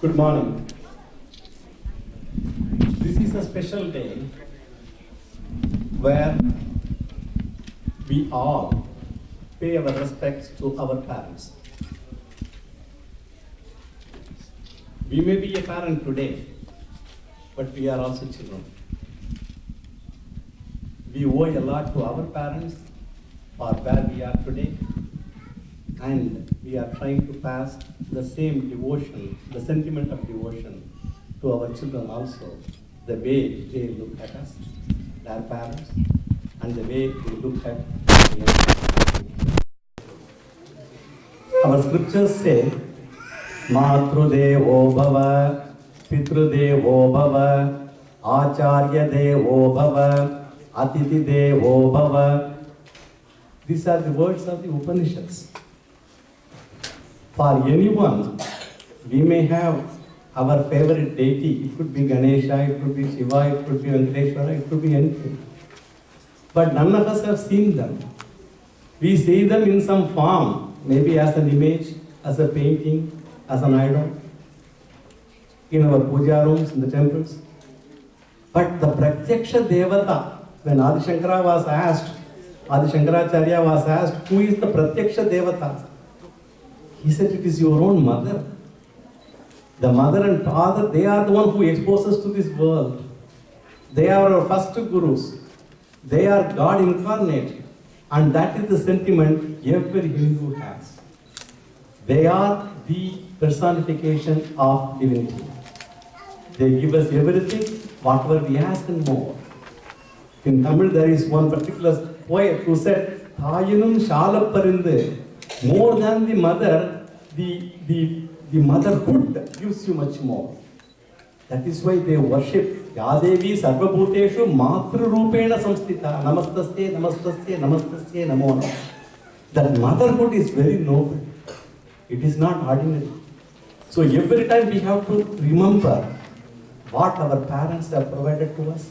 Good morning. This is a special day where we all pay our respects to our parents. We may be a parent today, but we are also children. We owe a lot to our parents for where we are today, and we are trying to pass the same devotion, the sentiment of devotion to our children also, the way they look at us, their parents, and the way we look at our scriptures say, Matru devo bhava, Pitru devo bhava, Acharya devo bhava, Atiti devo bhava. These are the words of the Upanishads. For anyone, we may have our favorite deity. It could be Ganesha, it could be Shiva, it could be Venkateshwara, it could be anything. But none of us have seen them. We see them in some form, maybe as an image, as a painting, as an idol, in our puja rooms, in the temples. But the Pratyaksha Devata, when Adi Shankaracharya was asked, who is the Pratyaksha Devata? He said, it is your own mother. The mother and father, they are the one who expose us to this world. They are our first gurus. They are God incarnate. And that is the sentiment every Hindu has. They are the personification of divinity. They give us everything, whatever we ask and more. In Tamil, there is one particular poet who said, Thayinum Shalaparindu. More than the mother, the motherhood gives you much more. That is why they worship Yadevi Sarvabhuteshu Matru Rupena Samstita. Namastasye, Namastasye, Namastasye, Namo Namo. That motherhood is very noble. It is not ordinary. So every time we have to remember what our parents have provided to us.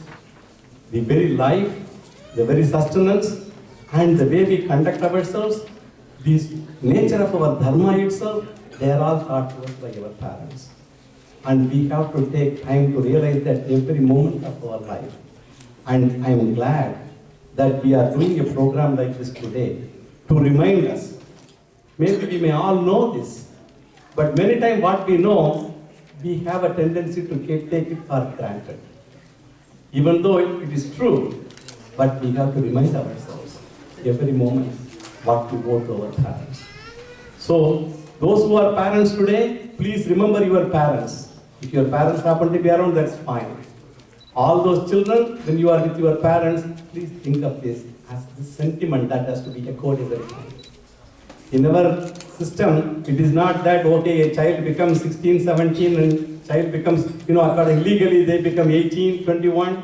The very life, the very sustenance, and the way we conduct ourselves. This nature of our dharma itself, they are all taught to us by our parents. And we have to take time to realize that every moment of our life. And I am glad that we are doing a program like this today to remind us. Maybe we may all know this, but many times what we know, we have a tendency to take it for granted. Even though it is true, but we have to remind ourselves every moment what we owe to our parents. So, those who are parents today, please remember your parents. If your parents happen to be around, that's fine. All those children, when you are with your parents, please think of this as the sentiment that has to be echoed every time. In our system, it is not that, okay, a child becomes 16, 17, and child becomes, according legally, they become 18, 21.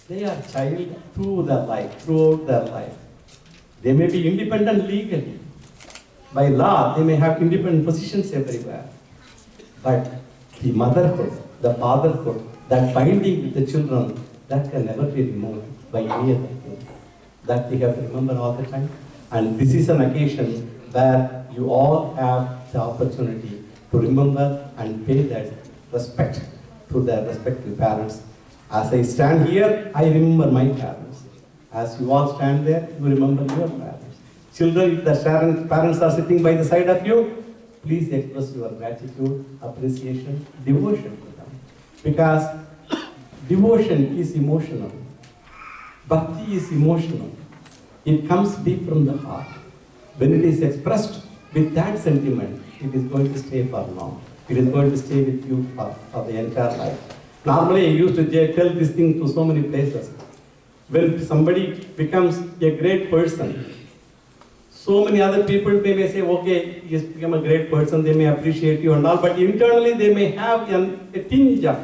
They are child throughout their life. They may be independent legally. By law, they may have independent positions everywhere. But the motherhood, the fatherhood, that binding with the children, that can never be removed by any other thing. That we have to remember all the time. And this is an occasion where you all have the opportunity to remember and pay that respect to their respective parents. As I stand here, I remember my parents. As you all stand there, you remember your parents. Children, if the parents are sitting by the side of you, please express your gratitude, appreciation, devotion to them. Because devotion is emotional. Bhakti is emotional. It comes deep from the heart. When it is expressed with that sentiment, it is going to stay for long. It is going to stay with you for the entire life. Normally, I used to tell this thing to so many places. When somebody becomes a great person, so many other people may say, okay, he has become a great person, they may appreciate you and all, but internally they may have a tinge of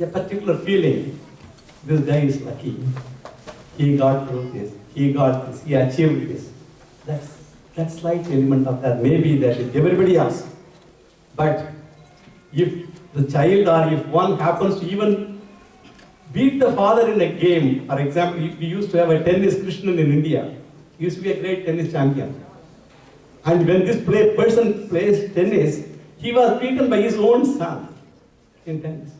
a particular feeling. This guy is lucky. He got through this, he got this, he achieved this. That slight element of that may be there with everybody else. But if the child or if one happens to even beat the father in a game, for example, we used to have a tennis Krishnan in India. He used to be a great tennis champion. And when this person plays tennis, He was beaten by his own son in tennis.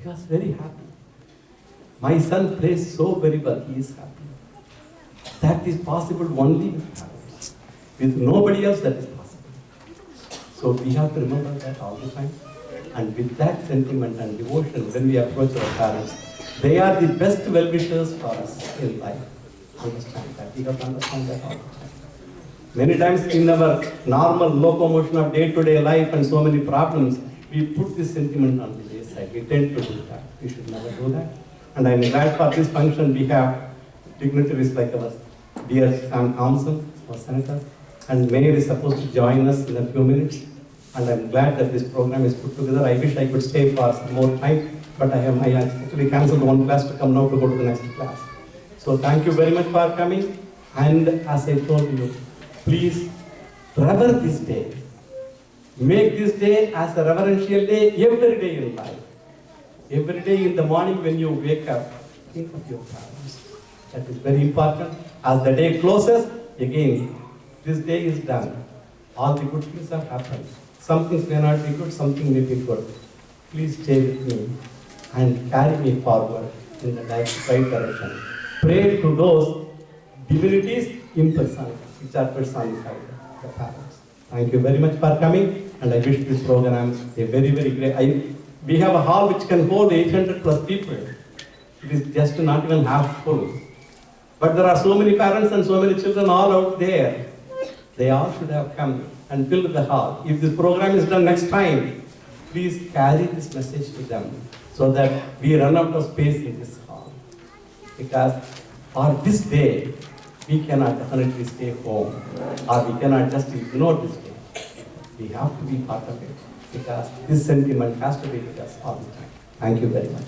He was very happy. My son plays so very well, he is happy. That is possible only with parents. With nobody else that is possible. So we have to remember that all the time. And with that sentiment and devotion, when we approach our parents, they are the best well-wishers for us in life. Understand that. We have to understand that all the time. Many times in our normal locomotion of day-to-day life and so many problems, we put this sentiment on the wayside. We tend to do that. We should never do that. And I'm glad for this function we have dignitaries like our dear Sam Thompson, our senator, and Mayor is supposed to join us in a few minutes. And I'm glad that this program is put together. I wish I could stay for some more time, but I actually cancelled one class to come now to go to the next class. So thank you very much for coming. And as I told you, please revere this day. Make this day as a reverential day every day in life. Every day in the morning when you wake up, think of your parents. That is very important. As the day closes, again, this day is done. All the good things have happened. Some things may not be good, something may be good. Please stay with me and carry me forward in the right direction. Pray to those divinities impersonal, which are personified, the parents. Thank you very much for coming, and I wish this program a very, very great. We have a hall which can hold 800 plus people. It is just not even half full. But there are so many parents and so many children all out there. They all should have come and filled the hall. If this program is done next time, please carry this message to them so that we run out of space in this hall. Because for this day, we cannot definitely stay home, or we cannot just ignore this day. We have to be part of it, because this sentiment has to be with us all the time. Thank you very much.